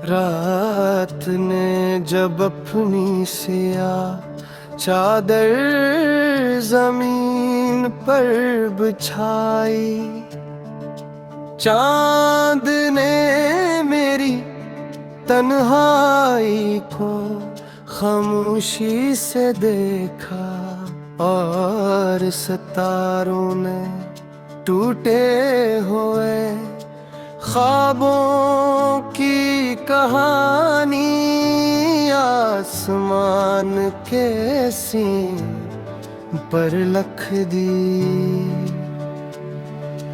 रात ने जब अपनी सिया चादर जमीन पर बिछाई, चांद ने मेरी तन्हाई को खामोशी से देखा और सितारों ने टूटे हुए ख्वाबों की कहानी आसमान के सीने पर लिख दी।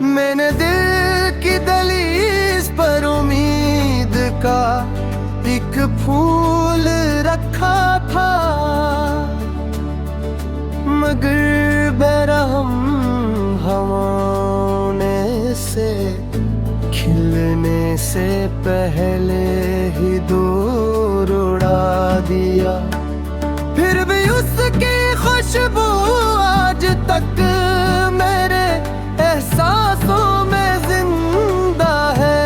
मैंने दिल की दहलीज पर उम्मीद का एक फूल रखा था, मगर बेरहम हवाओं ने से खिलने से पहले ही दूर उड़ा दिया। फिर भी उसकी खुशबू आज तक मेरे एहसासों में जिंदा है।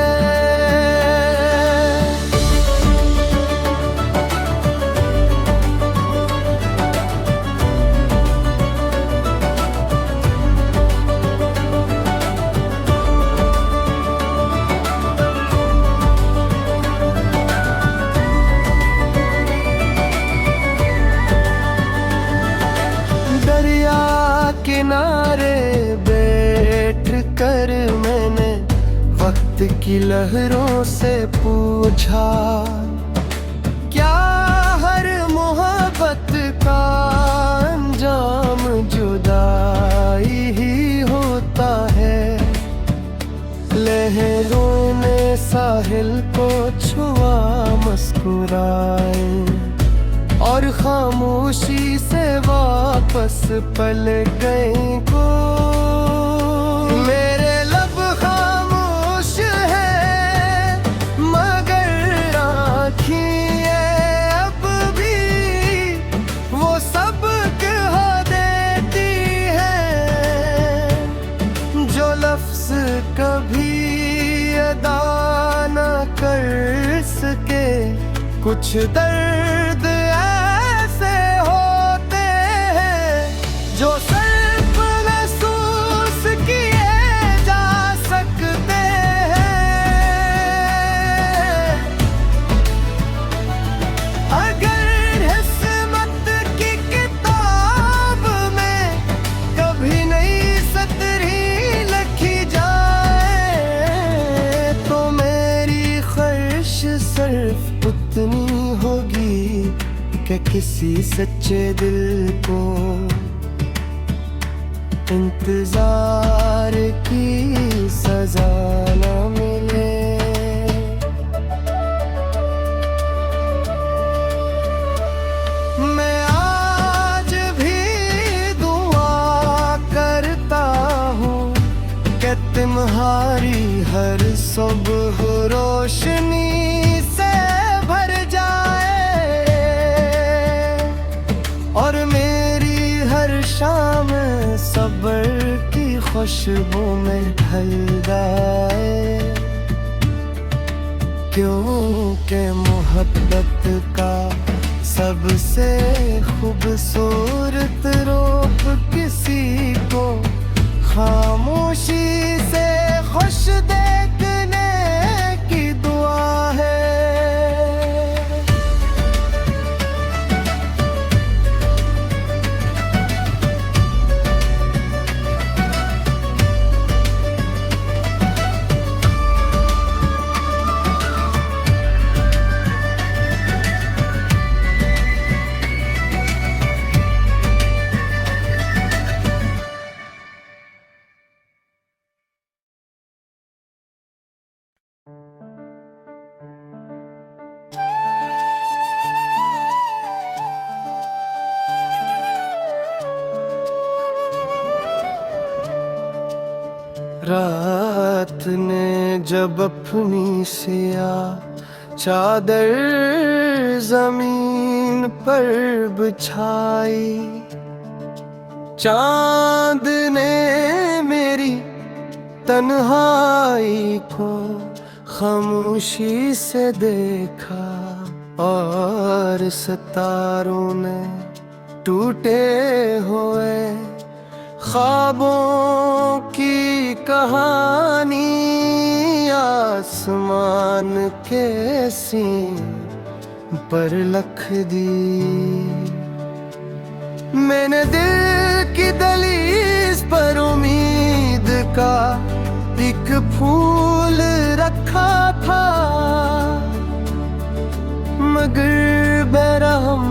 किनारे बैठ कर मैंने वक्त की लहरों से पूछा, क्या हर मोहब्बत का अंजाम जुदाई ही होता है। लहरों ने साहिल को छुआ, मुस्कुराए और खामोशी से वापस पल गए को। मेरे लब खामोश है मगर आँखें अब भी वो सबक हो देती है जो लफ्ज कभी अदा न कर सके। कुछ दर्द ऐसे होते हैं जो सिर्फ महसूस किए जा सकते हैं। अगर किस्मत की किताब में कभी नई सतरी लिखी जाए तो मेरी ख्वाहिश सिर्फ उतनी होगी कि किसी सच्चे दिल को इंतजार की सजा न मिले। मैं आज भी दुआ करता हूँ कि तुम्हारी हर सुबह रोशनी और मेरी हर शाम सब्र की खुशबू में ढल जाए। क्योंकि मोहब्बत का सबसे खूबसूरत रूप किसी को खामोशी से खुश देखने की दुआ है। रात ने जब अपनी सिया चादर जमीन पर बिछाई, चांद ने मेरी तन्हाई को खामोशी से देखा और सितारों ने टूटे हुए ख्वाबों की कहानी आसमान के सीने पर लिख दी। मैंने दिल की दहलीज पर उम्मीद का एक फूल रखा था, मगर बेरहम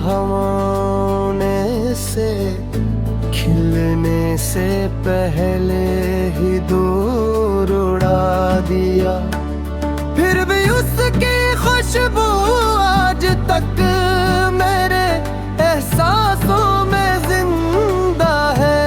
हवाओं ने से खिलने से पहले ही दूर उड़ा दिया। फिर भी उसकी खुशबू आज तक मेरे एहसासों में जिंदा है।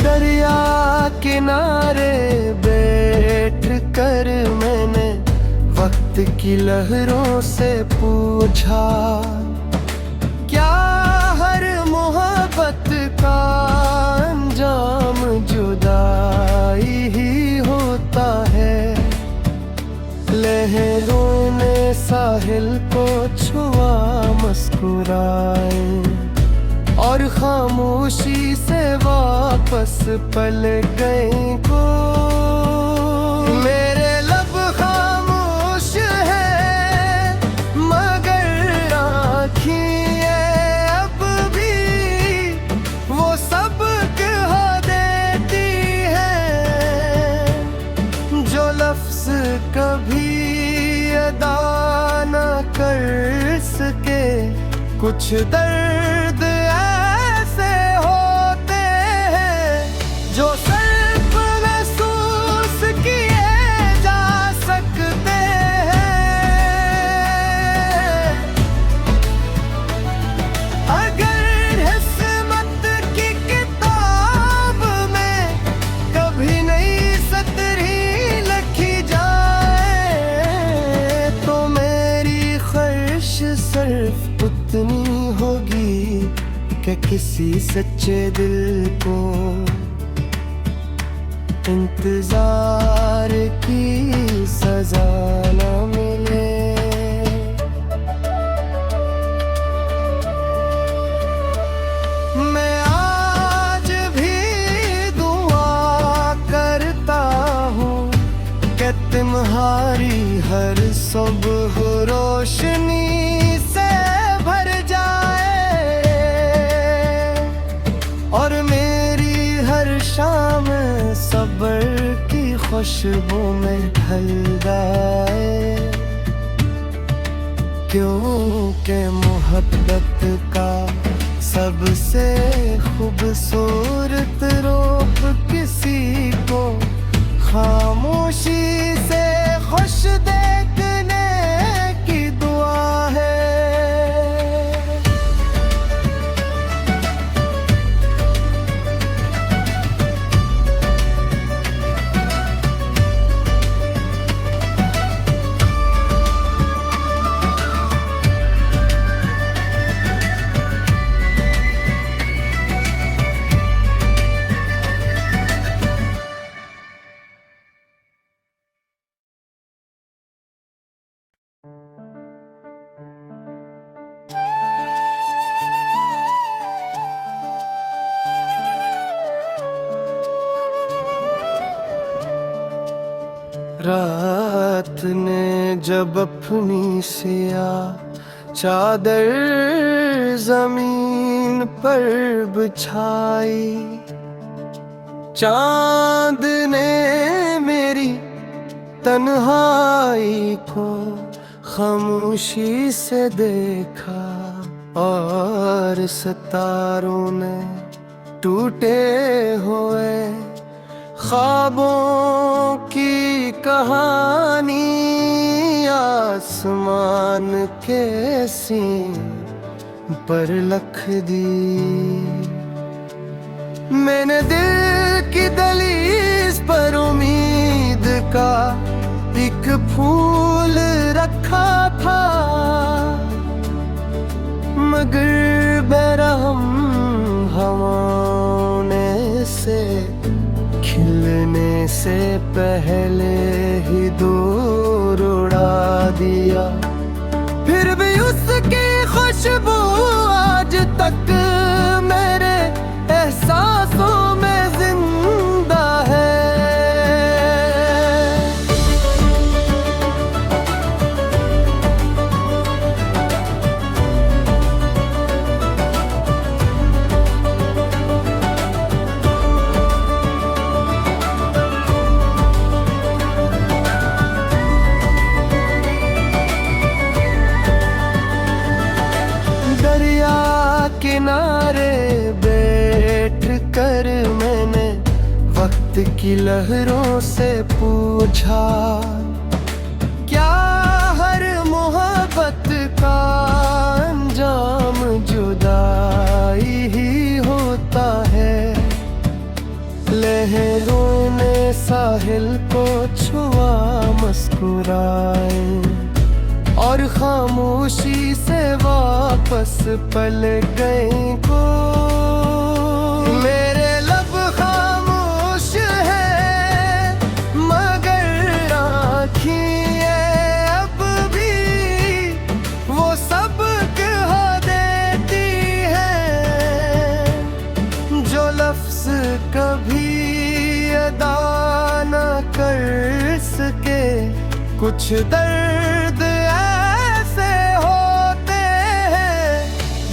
दरिया किनारे बैठ कर मैंने वक्त की लहरों से पूछा, क्या हर मोहब्बत का अंजाम जुदाई ही होता है। लहरों ने साहिल को छुआ, मुस्कुराए और खामोशी से वापस पल गए को। मेरे लब खामोश है मगर आँखें अब भी वो सबक हो देती है जो लफ्ज कभी अदा न कर सके। कुछ दर्द ऐसे होते हैं जो सिर्फ महसूस किए जा सकते हैं। अगर किस्मत की किताब में कभी नई सतरी लिखी जाए तो मेरी ख्वाहिश सिर्फ उतनी होगी कि किसी सच्चे दिल को इंतजार की सजा न मिले। मैं आज भी दुआ करता हूँ कि तुम्हारी हर सुबह रोशनी से भर जाए और मेरी हर शाम सब्र की खुशबू में ढल जाए। क्योंकि मोहब्बत का सबसे खूबसूरत रूप किसी को खामोशी से खुश देखने की दुआ है। रात ने जब अपनी सियाह चादर जमीन पर बिछाई, चांद ने मेरी तन्हाई को खामोशी से देखा और सितारों ने टूटे हुए ख्वाबों की कहानी आसमान के सीने पर लख दी। मैंने दिल की दहलीज पर उम्मीद का एक फूल रखा था, मगर बेरहम हवाओं ने से खिलने से पहले ही दूर उड़ा दिया। फिर भी उसकी खुशबू आज तक मेरे एहसासों में जिंदा है। दरिया किनारे बैठ कर मैंने वक्त की लहरों से पूछा, क्या हर मोहब्बत का अंजाम जुदाई ही होता है। लहरों ने साहिल को छुआ, मुस्कुराए और खामोशी से वापस पल गए को। मेरे लब खामोश है मगर आँखें अब भी वो सब कह देती है जो लफ्ज कभी अदा न कर सके। कुछ दर्द ऐसे होते हैं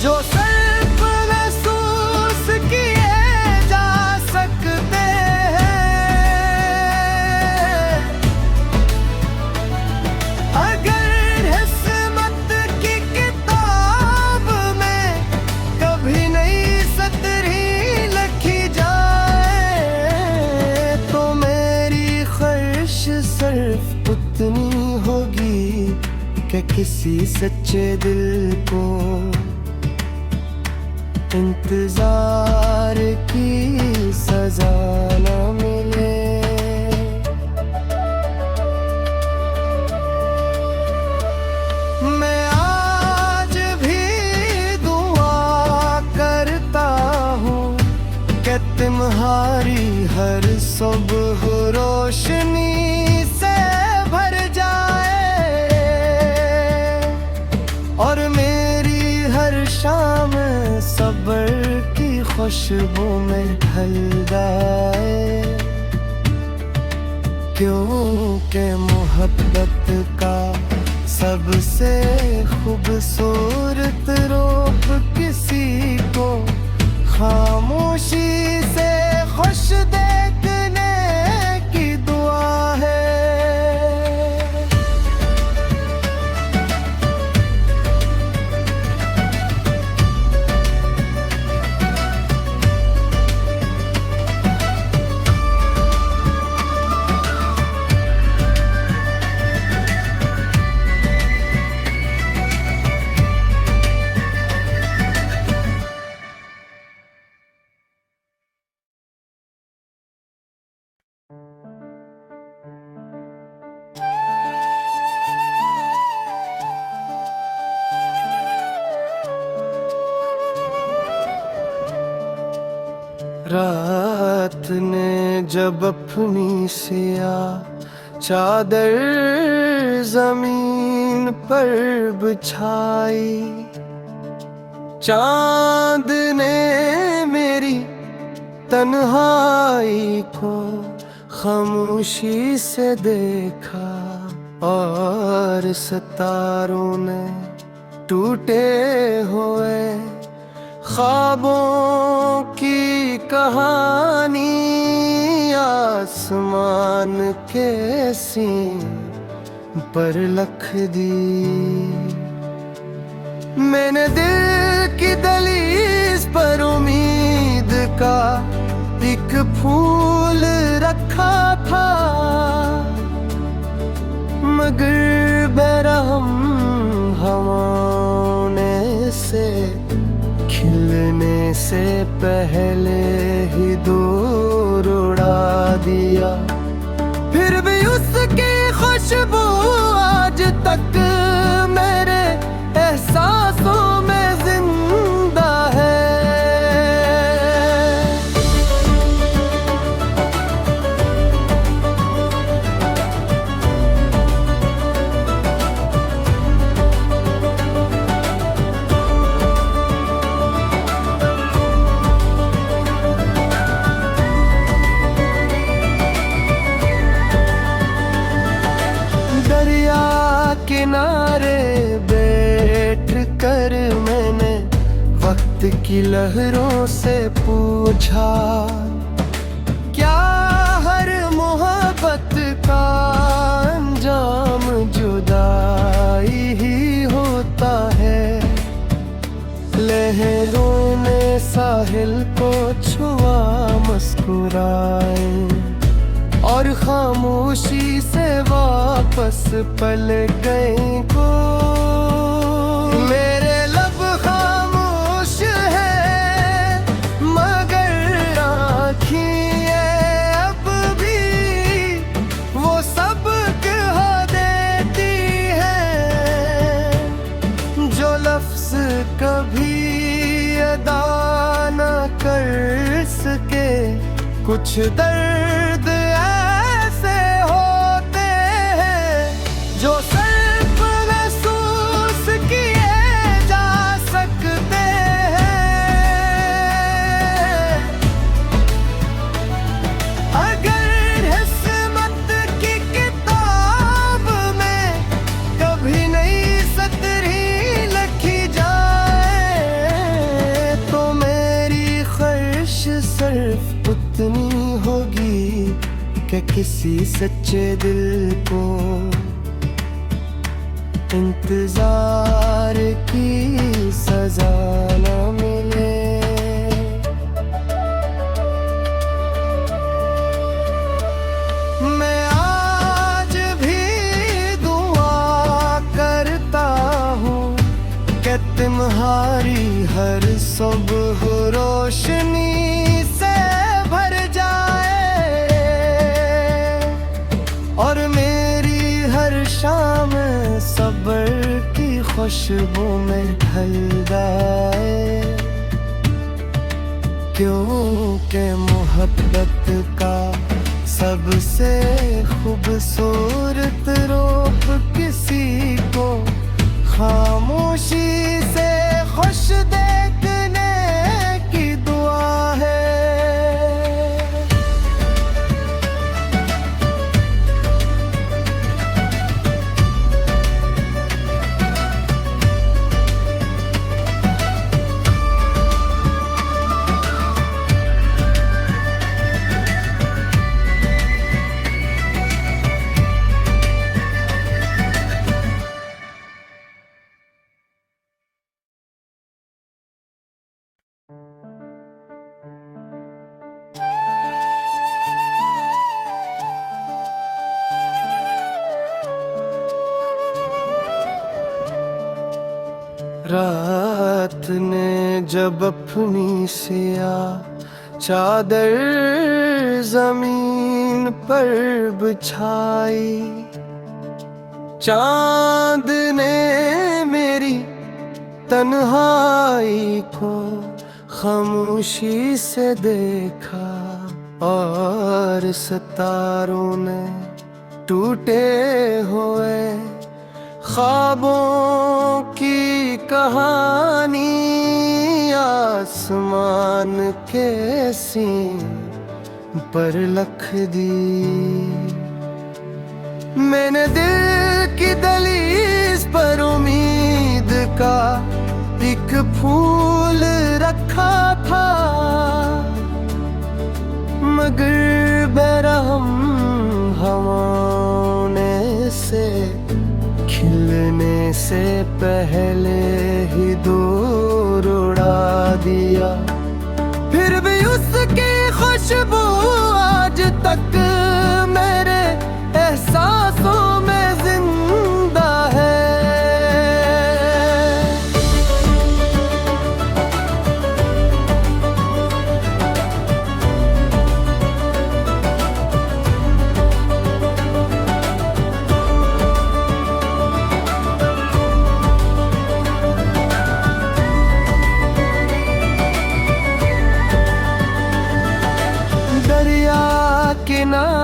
जो सिर्फ महसूस किए जा सकते हैं। अगर किस्मत की किताब में कभी नई सतरी लिखी जाए तो मेरी ख्वाहिश सिर्फ उतनी होगी कि किसी सच्चे दिल को इंतजार की सजा न मिले। मैं आज भी दुआ करता हूँ कि तुम्हारी हर सुबह रोशनी से भर जाए और मेरी हर शाम सब्र की खुशबू में ढल जाए। क्योंकि मोहब्बत का सबसे खूबसूरत रूप किसी को खामोशी से खुश देखने की दुआ है। रात ने जब अपनी सिया चादर जमीन पर बिछाई, चांद ने मेरी तन्हाई को खामोशी से देखा और सितारों ने टूटे हुए ख्वाबों की कहानी आसमान के सीन पर लिख दी। मैंने दिल की दहलीज पर उम्मीद का एक फूल रखा था, मगर बेरहम हवाओं ने से से पहले ही दूर उड़ा दिया। फिर भी उसकी खुशबू आज तक मेरे एहसासों में जिंदा है। दरिया किनारे बैठ कर मैंने वक्त की लहरों से पूछा, क्या हर मोहब्बत का अंजाम जुदाई ही होता है। लहरों ने साहिल को छुआ, मुस्कुराए और खामोशी से वापस पल गई को। मेरे लब खामोश है मगर आँखें अब भी वो सब कह देती है जो लफ्ज कभी अदा न कर सके। कुछ दर्द ऐसे होते हैं जो सिर्फ महसूस किए जा सकते हैं। अगर किस्मत की किताब में कभी नई सतरी लिखी जाए तो मेरी ख्वाहिश सिर्फ उतनी होगी कि किसी सच्चे दिल को इंतजार की सजा न मिले। मैं आज भी दुआ करता हूँ कि तुम्हारी हर सुबह रोशनी और मेरी हर शाम सब्र की खुशबू में ढल जाए। क्योंकि मोहब्बत का सबसे खूबसूरत रूप किसी को खामोशी से खुश देखने की दुआ है। रात ने जब अपनी सिया चादर जमीन पर बिछाई, चांद ने मेरी तन्हाई को खामोशी से देखा और सितारों ने टूटे हुए ख्वाबों की कहानी आसमान के सीने पर लिख दी। मैंने दिल की दहलीज पर उम्मीद का एक फूल रखा था, मगर बेरहम हवाओं ने से खिलने से पहले ही दूर उड़ा दिया। फिर भी उसकी खुशबू आज तक मेरे एहसासों में जिंदा है।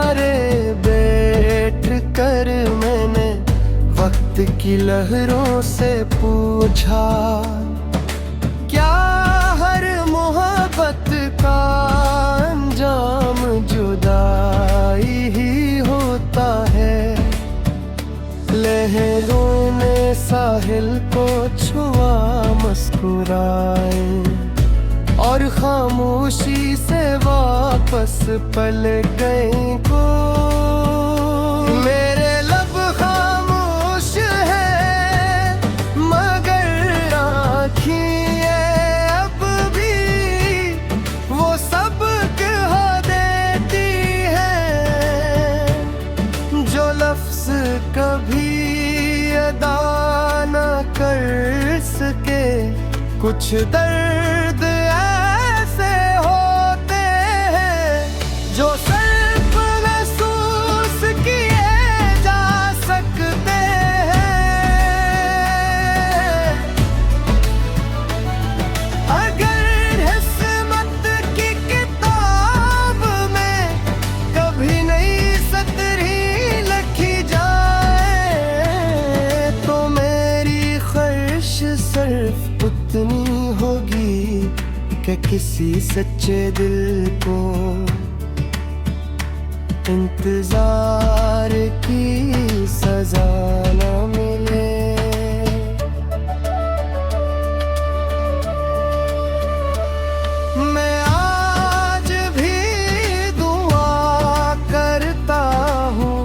किनारे बैठ कर मैंने वक्त की लहरों से पूछा, क्या हर मोहब्बत का अंजाम जुदाई ही होता है। लहरों ने साहिल को छुआ, मुस्कुराए और खामोशी से वापस पल गए को। मेरे लब खामोश है मगर आँखें अब भी वो सब कहा देती है जो लफ्ज कभी अदा न कर सके। कुछ दर्द ऐसे होते हैं जो सिर्फ महसूस किए जा सकते हैं। अगर किस्मत की किताब में कभी नई सतरी लिखी जाए तो मेरी ख्वाहिश सिर्फ उतनी होगी कि किसी सच्चे दिल को इंतजार की सजा न मिले। मैं आज भी दुआ करता हूँ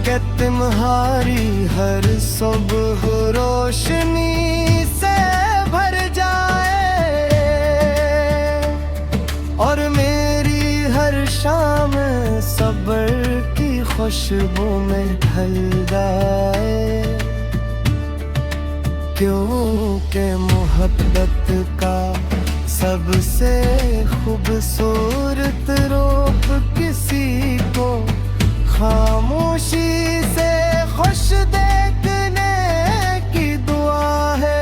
कि तुम्हारी हर सुबह रोशनी से भर जाए और मेरी हर शाम सब्र की खुशबू में ढल जाए। क्योंकि मोहब्बत का सबसे खूबसूरत रूप किसी को खामोशी से खुश देखने की दुआ है।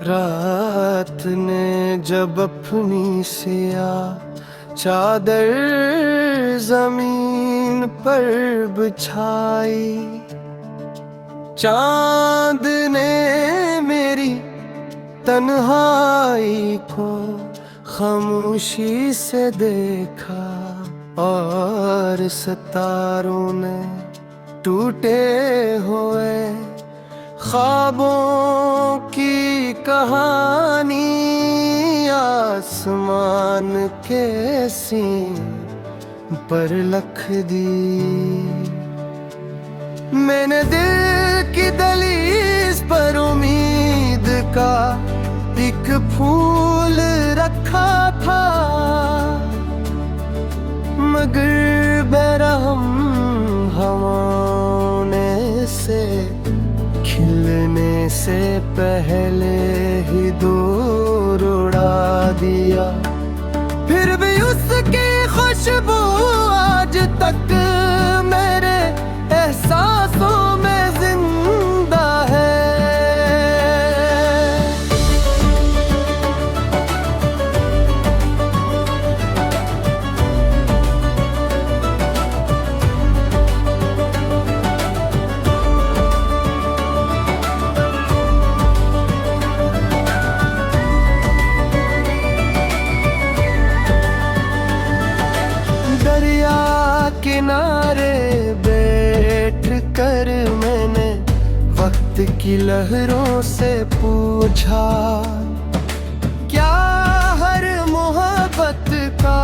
रात ने जब अपनी सिया चादर जमीन पर बिछाई, चांद ने मेरी तन्हाई को खामोशी से देखा और सितारों ने टूटे हुए ख्वाबों की कहानी आसमान के सीने पर लिख दी। मैंने दिल की दहलीज पर उम्मीद का एक फूल रखा था, मगर बेरहम हवाओं ने से खिलने से पहले ही दूर उड़ा दिया। फिर भी उसकी खुशबू आज तक मेरे एहसासों में जिंदा है। किनारे बैठ कर मैंने वक्त की लहरों से पूछा, क्या हर मोहब्बत का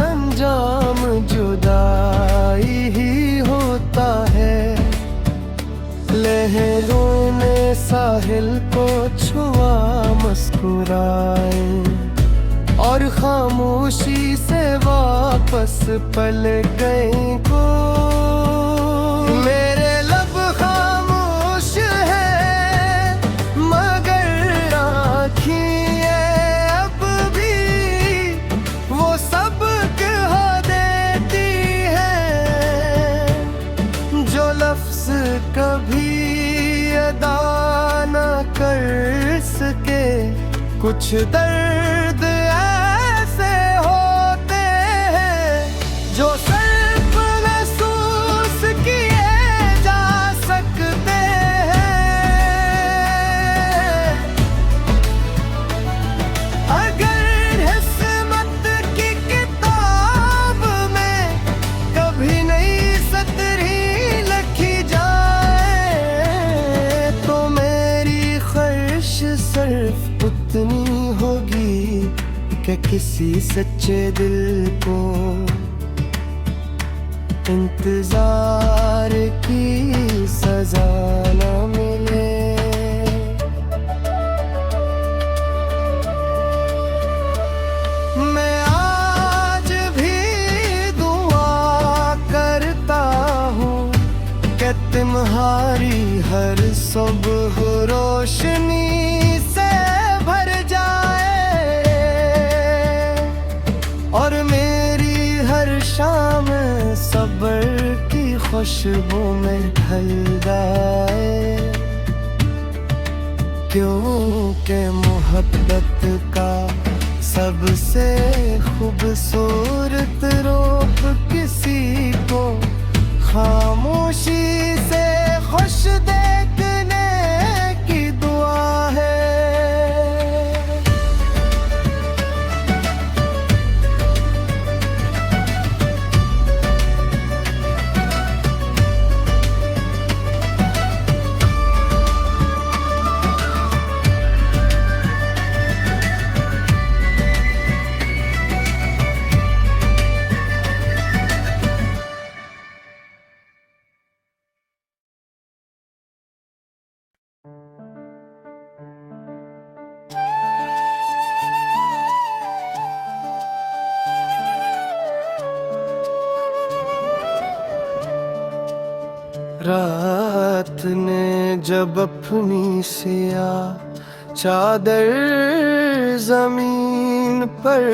अंजाम जुदाई ही होता है। लहरों ने साहिल को छुआ मुस्कुराए और खामोशी से वापस पल गए को। मेरे लब खामोश है मगर आँखें अब भी वो सब कह देती है जो लफ्ज कभी अदा न कर सके। कुछ दर्द ऐसे होते हैं जो सिर्फ महसूस किए जा सकते हैं। अगर किस्मत की किताब में कभी नई सतरी लिखी जाए तो मेरी ख्वाहिश सिर्फ उतनी होगी कि किसी सच्चे दिल को इंतजार की सजा न मिले। मैं आज भी दुआ करता हूँ कि तुम्हारी हर सुबह रोशनी से भर जाए और मेरी हर शाम सब्र की खुशबू में ढल जाए। क्योंकि मोहब्बत का सबसे खूबसूरत रूप किसी को खामोशी से खुश देखने की दुआ है। रात ने जब अपनी सिया चादर जमीन पर